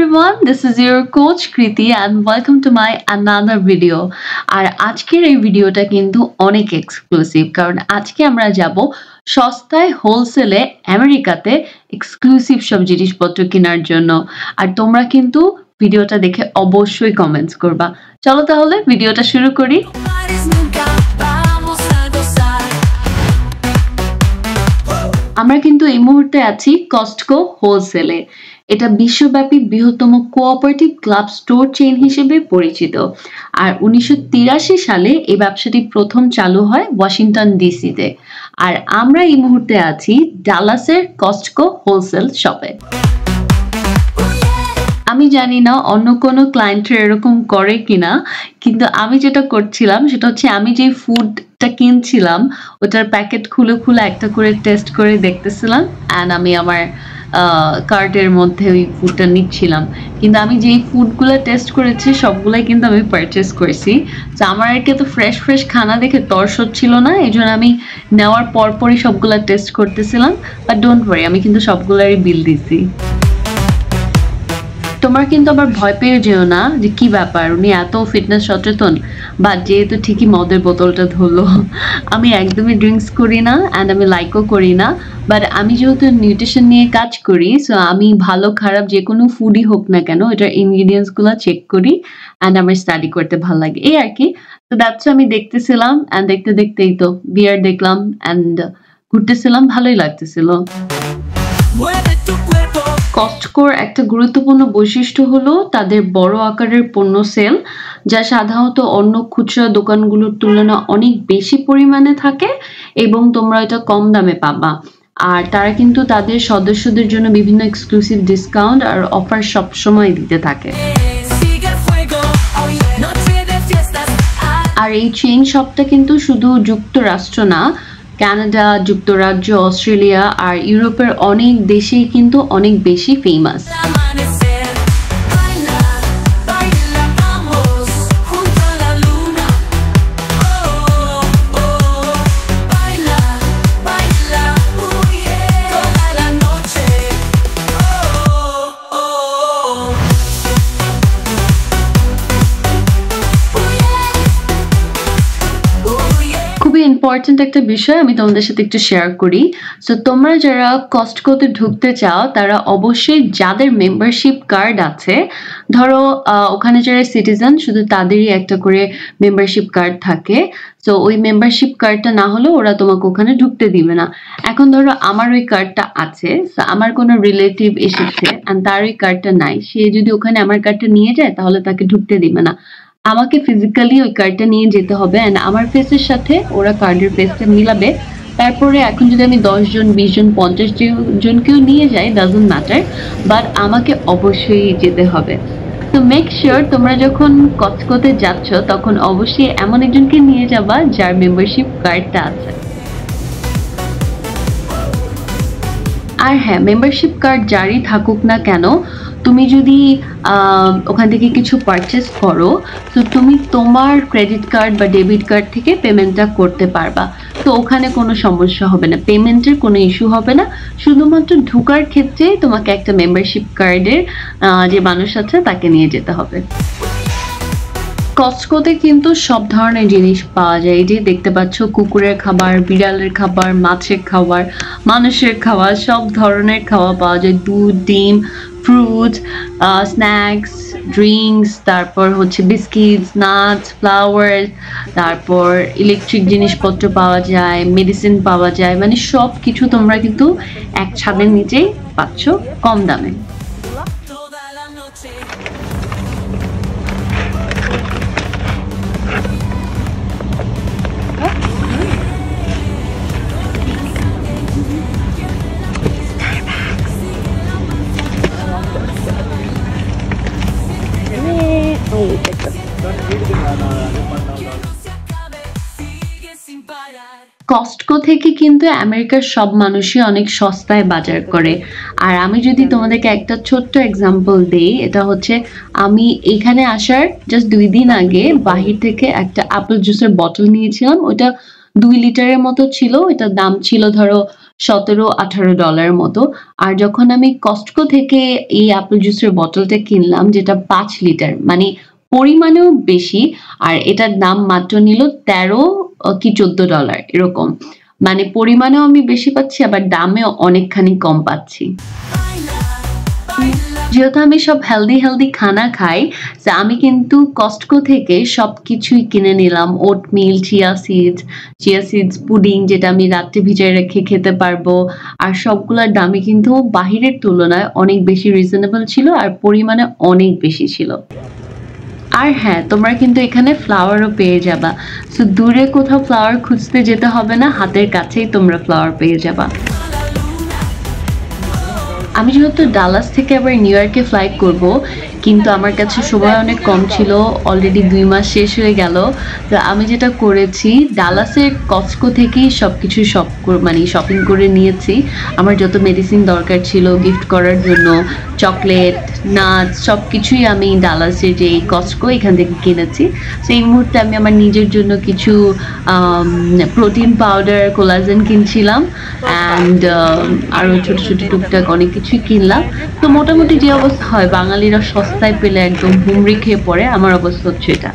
everyone, this is your coach Kriti and welcome to my another video. আর আজকের এই ভিডিওটা কিন্তু অনেক এক্সক্লুসিভ কারণ আজকে আমরা যাব সস্তায় হোলসেলে আমেরিকাতে এক্সক্লুসিভ সব জিনিসপত্র কেনার জন্য। আর তোমরা কিন্তু ভিডিওটা দেখে অবশ্যই কমেন্টস করবা। চলো তাহলে ভিডিওটা শুরু করি। আমরা কিন্তু এই মুহূর্তে আছি কস্টকো হোলসেলে। এটা বিশ্বব্যাপী বৃহত্তম কোঅপারেটিভ ক্লাব স্টোর চেইন হিসেবে পরিচিত। আর 1983 সালে এই ব্যবসাটি প্রথম চালু হয় ওয়াশিংটন ডিসিতে। আর আমরা এই মুহূর্তে আছি ডালাসের কস্টকো হোলসেল শপে। আমি জানি না অন্য কোনো ক্লায়েন্টের এরকম করে কিনা, কিন্তু আমি যেটা করছিলাম সেটা হচ্ছে আমি যে ফুডটা কিনছিলাম ওটার প্যাকেট খুলে খুলে একটা করে টেস্ট করে দেখতেছিলাম অ্যান্ড আমি আমার কার্টের মধ্যে ওই ফুডটা নিচ্ছিলাম। কিন্তু আমি যেই ফুডগুলো টেস্ট করেছি সবগুলাই কিন্তু আমি পারচেস করেছি। তো আমার আর কি তো ফ্রেশ ফ্রেশ খানা দেখে তর্স হচ্ছিল না, এই জন্য আমি নেওয়ার পরপরই সবগুলা টেস্ট করতেছিলাম। বাট ডোন্ট ওয়ারি, আমি কিন্তু সবগুলারই বিল দিছি। তোমার কিন্তু আবার ভয় পেয়ে যেও না যে কি ব্যাপার উনি এত ফিটনেস সচেতন, বা যেহেতু ঠিকই মদের বোতলটা ধরলো। আমি একদমই ড্রিঙ্কস করি না অ্যান্ড আমি লাইকও করি না, বাট আমি যেহেতু নিউট্রিশন নিয়ে কাজ করি সো আমি ভালো খারাপ যে কোনো ফুডই হোক না কেন এটার ইনগ্রিডিয়েন্টসগুলো চেক করি অ্যান্ড আমার স্টাডি করতে ভালো লাগে, এই আর কি। তো দ্যাটস আমি দেখতেছিলাম অ্যান্ড দেখতে দেখতেই তো বিয়ার দেখলাম অ্যান্ড ঘুরতেছিলাম, ভালোই লাগতেছিল। কস্টকোর একটা গুরুত্বপূর্ণ বৈশিষ্ট্য হলো তাদের বড় আকারের পণ্য সেল, যা সাধারণত অন্য খুচরা দোকানগুলোর তুলনায় অনেক বেশি পরিমাণে থাকে এবং তোমরা এটা কম দামে পাবা। আর তারা কিন্তু তাদের সদস্যদের জন্য বিভিন্ন এক্সক্লুসিভ ডিসকাউন্ট আর অফার সবসময় দিতে থাকে। আর এই চেইন শপটা কিন্তু শুধু যুক্তরাষ্ট্র না, কানাডা, যুক্তরাজ্য, অস্ট্রেলিয়া আর ইউরোপের অনেক দেশেই কিন্তু অনেক বেশি ফেমাস। ইম্পর্টেন্ট একটা বিষয় আমি তোমাদের সাথে একটু শেয়ার করি। সো তোমরা যারা কস্টকোতে ঢুকতে চাও তারা অবশ্যই যাদের মেম্বারশিপ কার্ড আছে, ধরো ওখানে যারা সিটিজেন শুধু তাদেরই একটা করে মেম্বারশিপ কার্ড থাকে। সো ওই মেম্বারশিপ কার্ডটা না হলে ওরা তোমাকে ওখানে ঢুকতে দিবে না। এখন ধরো আমার ওই কার্ডটা আছে, আমার কোনো রিলেটিভ এসেছে আর তার ওই কার্ডটা নাই, সে যদি ওখানে আমার কার্ডটা নিয়ে যায় তাহলে তাকে ঢুকতে দিবে না। আমাকে ফিজিক্যালি ওই কার্ডটা নিয়ে যেতে হবে অ্যান্ড আমার ফেসের সাথে ওরা কার্ডের ফেসটা মিলাবে। তারপরে এখন যদি আমি 10 জন 20 জন 50 জনকেও নিয়ে যাই, ডাজন্ট ম্যাটার, বাট আমাকে অবশ্যই যেতে হবে। তো মেক শিওর তোমরা যখন কস্টকোতে যাচ্ছ তখন অবশ্যই এমন একজনকে নিয়ে যাবা যার মেম্বারশিপ কার্ডটা আছে। আর হ্যাঁ, মেম্বারশিপ কার্ড যারই থাকুক না কেন, তুমি যদি ওখান থেকে কিছু পারচেস করো তো তুমি তোমার ক্রেডিট কার্ড বা ডেবিট কার্ড থেকে পেমেন্টটা করতে পারবা। তো ওখানে কোনো সমস্যা হবে না, পেমেন্টের কোনো ইস্যু হবে না। শুধুমাত্র ঢোকার ক্ষেত্রে তোমাকে একটা মেম্বারশিপ কার্ডের যে মানুষ আছে তাকে নিয়ে যেতে হবে। কস্টকোতে কিন্তু সব ধরনের জিনিস পাওয়া যায়। এই যে দেখতে পাচ্ছ কুকুরের খাবার, বিড়ালের খাবার, মাছের খাবার, মানুষের খাবার, সব ধরনের খাওয়া পাওয়া যায়। দুধ, ডিম, ফ্রুট, স্ন্যাক্স, ড্রিঙ্কস, তারপর হচ্ছে বিস্কিটস, নাটস, ফ্লাওয়ার, তারপর ইলেকট্রিক জিনিসপত্র পাওয়া যায়, মেডিসিন পাওয়া যায়, মানে সব কিছু তোমরা কিন্তু এক ছাদের নিচেই পাচ্ছ কম দামে। কস্টকো থেকে কিন্তু আমেরিকার সব মানুষই অনেক সস্তায় বাজার করে। আর আমি যদি তোমাদেরকে একটা ছোট্ট এক্সাম্পল দেই, এটা হচ্ছে আমি এখানে আসার জাস্ট 2 দিন আগে বাহির থেকে একটা আপেল জুসের বটল নিয়েছিলাম। ওটা 2 লিটারের মতো ছিল, এটার দাম ছিল ধরো $17-18 মতো। আর যখন আমি কস্টকো থেকে এই অ্যাপল জুসের বোতলটা কিনলাম যেটা 5 লিটার মানে পরিমাণেও বেশি আর এটার দাম মাত্র নিল $13 কি $14 এরকম। মানে পরিমাণেও আমি বেশি পাচ্ছি আবার দামেও অনেকখানি কম পাচ্ছি। যেহেতু আমি সব হেলদি খানা খাই, সো আমি কিন্তু কস্টকো থেকে সবকিছুই কিনে নিলাম। ওটমিল, চিয়া সিডস পুডিং যেটা আমি রাত্রে ভিজায় রেখে খেতে পারবো। আর সবগুলার দামই কিন্তু বাহিরের তুলনায় অনেক বেশি রিজনেবল ছিল আর পরিমাণে অনেক বেশি ছিল। আর হ্যাঁ, তোমরা কিন্তু এখানে ফ্লাওয়ারও পেয়ে যাবা। সো দূরে কোথাও ফ্লাওয়ার খুঁজতে যেতে হবে না, হাতের কাছেই তোমরা ফ্লাওয়ার পেয়ে যাবা। আমি যেহেতু ডালাস থেকে আবার নিউ ইয়র্কে ফ্লাইট করব, কিন্তু আমার কাছে সময় অনেক কম ছিল, অলরেডি 2 মাস শেষ হয়ে গেল। তো আমি যেটা করেছি ডালাসের কস্টকো থেকেই সবকিছু মানে শপিং করে নিয়েছি। আমার যত মেডিসিন দরকার ছিল গিফট করার জন্য, চকলেট, নাটস সবকিছুই আমি ডালাসের যে কস্টকো এখান থেকে কিনেছি। তো এই মুহূর্তে আমি আমার নিজের জন্য কিছু প্রোটিন পাউডার, কোলাজেন কিনছিলাম অ্যান্ড আরও ছোট টুকটাক অনেক কিছুই কিনলাম। তো মোটামুটি যে অবস্থা হয় বাঙালিরা সস্তায় পেলে একদম হুমড়ি খেয়ে পড়ে, আমার অবস্থা হচ্ছে এটা।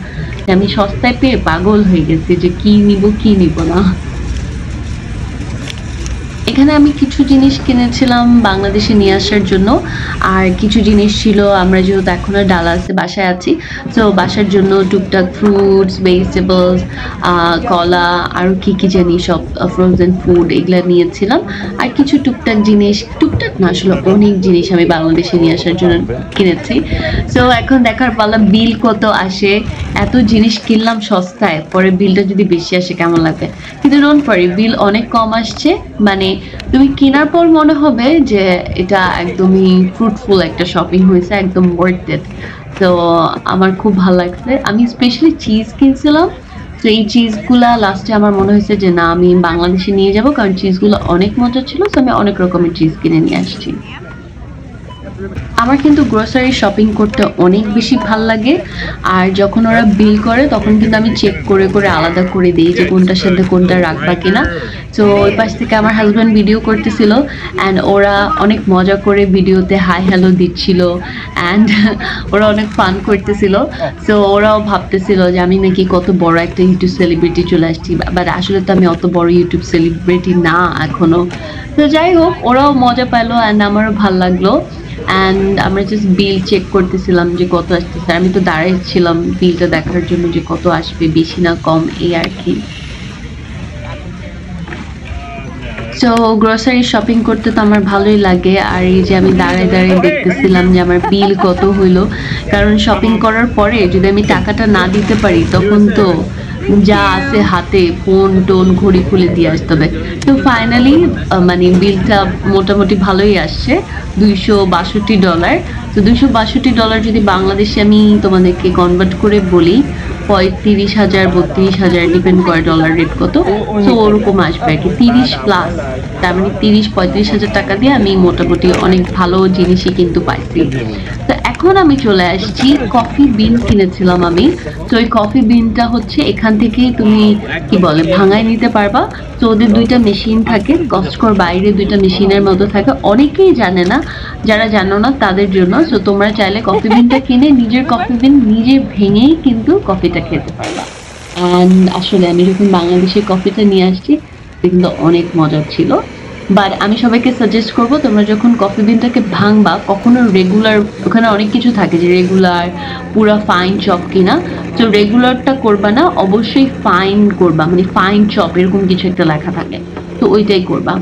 আমি সস্তায় পেয়ে পাগল হয়ে গেছি যে কি নিব না। এখানে আমি কিছু জিনিস কিনেছিলাম বাংলাদেশে নিয়ে আসার জন্য, আর কিছু জিনিস ছিল আমরা যেহেতু এখন আর ডালাসে বাসায় আছি, তো বাসার জন্য টুকটাক ফ্রুটস, ভেজিটেবলস, কলা, আরও কি জানি সব ফ্রোজেন ফুড এগুলা নিয়েছিলাম। আর কিছু টুকটাক না আসলে অনেক জিনিস আমি বাংলাদেশে নিয়ে আসার জন্য কিনেছি। সো এখন দেখার পালা বিল কত আসে। এত জিনিস কিনলাম সস্তায়, পরে বিলটা যদি বেশি আসে কেমন লাগবে। কিন্তু ডোন্ট ওয়ারি, বিল অনেক কম আসছে। মানে তুমি কেনার পর মনে হবে যে এটা একদমই ফ্রুটফুল একটা শপিং হয়েছে, একদম ওয়ার্থ ইট। তো আমার খুব ভালো লাগছে। আমি স্পেশালি চিজ কিনছিলাম, তো এই চিজগুলা লাস্টে আমার মনে হয়েছে যে না আমি বাংলাদেশে নিয়ে যাব, কারণ চিজগুলো অনেক মজা ছিল। তো আমি অনেক রকমের চিজ কিনে নিয়ে আসছি। আমার কিন্তু গ্রোসারি শপিং করতে অনেক বেশি ভাল লাগে। আর যখন ওরা বিল করে তখন কিন্তু আমি চেক করে আলাদা করে দিই যে কোনটার সাথে কোনটা রাখবা কিনা। তো ওই পাশ থেকে আমার হাজব্যান্ড ভিডিও করতেছিল অ্যান্ড ওরা অনেক মজা করে ভিডিওতে হাই হ্যালো দিচ্ছিল অ্যান্ড ওরা অনেক ফান করতেছিল। তো ওরাও ভাবতেছিল যে আমি নাকি কত বড় একটা ইউটিউব সেলিব্রিটি চলে আসছি, বাট আসলে তো আমি অত বড় ইউটিউব সেলিব্রিটি না এখনো। তো যাই হোক, ওরাও মজা পাইলো অ্যান্ড আমারও ভাল লাগলো। অ্যান্ড আমরা জাস্ট বিল চেক করতেছিলাম যে কত আসতেছে। আমি তো দাঁড়াইছিলাম বিলটা দেখার জন্য যে কত আসবে, বেশি না কম, এই আর কি। সো গ্রোসারি শপিং করতে তো আমার ভালোই লাগে। আর এই যে আমি দাঁড়ায় দেখতেছিলাম যে আমার বিল কত হইলো, কারণ শপিং করার পরে যদি আমি টাকাটা না দিতে পারি তখন তো যা আছে হাতে ফোন টোন ঘড়ি খুলে দিয়ে আসতে হবে। তো ফাইনালি মানে বিলটা মোটামুটি ভালোই আসছে, $262। তো $262 যদি বাংলাদেশে আমি তোমাদেরকে কনভার্ট করে বলি 35,000 32,000 ডিপেন্ড করে ডলার রেট কত। তো ওরকম আসবে আর কি, 30 প্লাস। তার মানে 30-35,000 টাকা দিয়ে আমি মোটামুটি অনেক ভালো জিনিসই কিন্তু পাইছি। তো এখন আমি চলে আসছি, কফি বিন কিনেছিলাম আমি। তো ওই কফি বিনটা হচ্ছে এখান থেকেই তুমি কি বলে ভাঙায় নিতে পারবা। তো ওদের 2টা মেশিন থাকে, কস্টকোর বাইরে 2টা মেশিনের মতো থাকে। অনেকেই জানে না, যারা জানো না তাদের জন্য। তো তোমরা চাইলে কফি বিনটা কিনে নিজের কফি বিন নিজে ভেঙেই কিন্তু কফিটা খেতে পারবা। অ্যান্ড আসলে আমি যখন বাংলাদেশে কফিটা নিয়ে আসছি কিন্তু অনেক মজার ছিল। বাট আমি সবাইকে সাজেস্ট করব তোমরা যখন কফি বিনটাকে ভাঙবা কখনো রেগুলার, ওখানে অনেক কিছু থাকে যে রেগুলার, পুরো ফাইন চপ কিনা। তো রেগুলারটা করবা না, অবশ্যই ফাইন করবা, মানে ফাইন চপ এরকম কিছু একটা লেখা থাকে, তো ওইটাই করবা।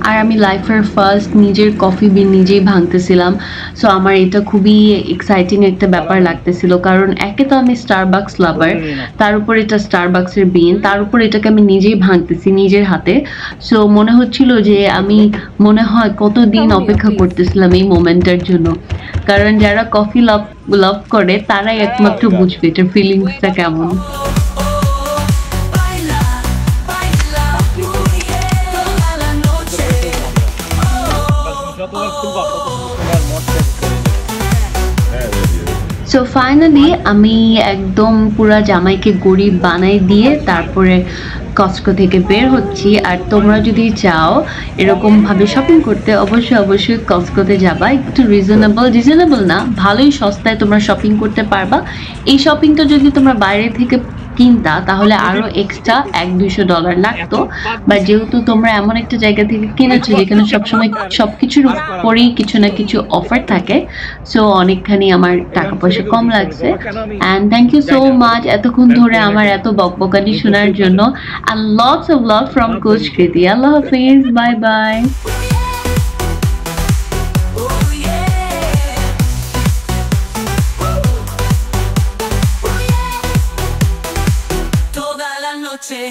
আর আমি লাইফের ফার্স্ট নিজের কফি বিন নিজেই ভাঙতেছিলাম। সো আমার এটা খুবই এক্সাইটিং একটা ব্যাপার লাগতেছিল, কারণ একে তো আমি স্টারবাকস লাভার, তার উপর এটা স্টারবাকসের বিন, তার উপর এটাকে আমি নিজেই ভাঙতেছি নিজের হাতে। সো মনে হচ্ছিল যে আমি মনে হয় কতদিন অপেক্ষা করতেছিলাম এই মোমেন্টের জন্য, কারণ যারা কফি লাভ করে তারাই একমাত্র বুঝবে এটার ফিলিংসটা কেমন। সো ফাইনালি আমি একদম পুরা জামাইকে গরিব বানাই দিয়ে তারপরে কস্টকো থেকে বের হচ্ছি। আর তোমরা যদি চাও এরকম ভাবে শপিং করতে অবশ্যই কস্টকোতে যাবা। একটু রিজনেবল না, ভালোই সস্তায় তোমরা শপিং করতে পারবা। এই শপিংটা যদি তোমরা বাইরে থেকে কিনতা তাহলে আরো এক্সট্রা $100-200 লাগতো, বাট যেহেতু তোমরা এমন একটা জায়গা থেকে কিনেছো যেখানে সবসময় সবকিছুর উপরেই কিছু না কিছু অফার থাকে, সো অনেকখানি আমার টাকা পয়সা কম লাগছে। And thank you so much এতক্ষণ ধরে আমার এত বকবকানি শোনার জন্য। and lots of love from Coach Kriti. Allah Hafiz. Bye bye. Toda la noche.